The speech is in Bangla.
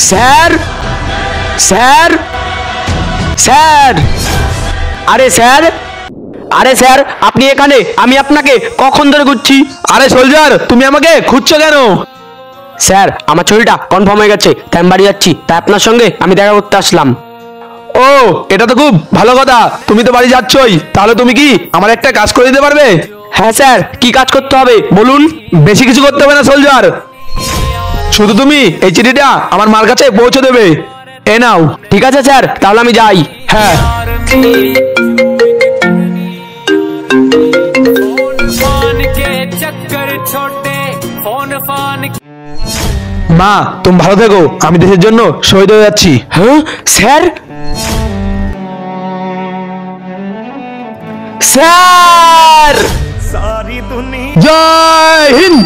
স্যার স্যার স্যার আরে স্যার আরে স্যার আপনি এখানে, আমি আপনাকে কখন ধরে খুঁজছি। আরে সোলজার, তুমি আমাকে খুঁজছো কেন? স্যার আমার ছবিটা কনফার্ম হয়ে গেছে, তাই আমি বাড়ি যাচ্ছি, তাই আপনার সঙ্গে আমি দেখা করতে আসলাম। ও, এটা তো খুব ভালো কথা। তুমি তো বাড়ি যাচ্ছই, তাহলে তুমি কি আমার একটা কাজ করে দিতে পারবে? হ্যাঁ স্যার, কি কাজ করতে হবে বলুন। বেশি কিছু করতে হবে না সোলজার, শুধু তুমি এই চিঠিটা আমার মার কাছে পৌঁছে দেবে। এ নাও। ঠিক আছে স্যার, তাহলে আমি যাই। হ্যাঁ। মা, তুমি ভালো থেকো, আমি দেশের জন্য শহীদ হয়ে যাচ্ছি। হ্যাঁ স্যার, স্যার জয় হিন্দ।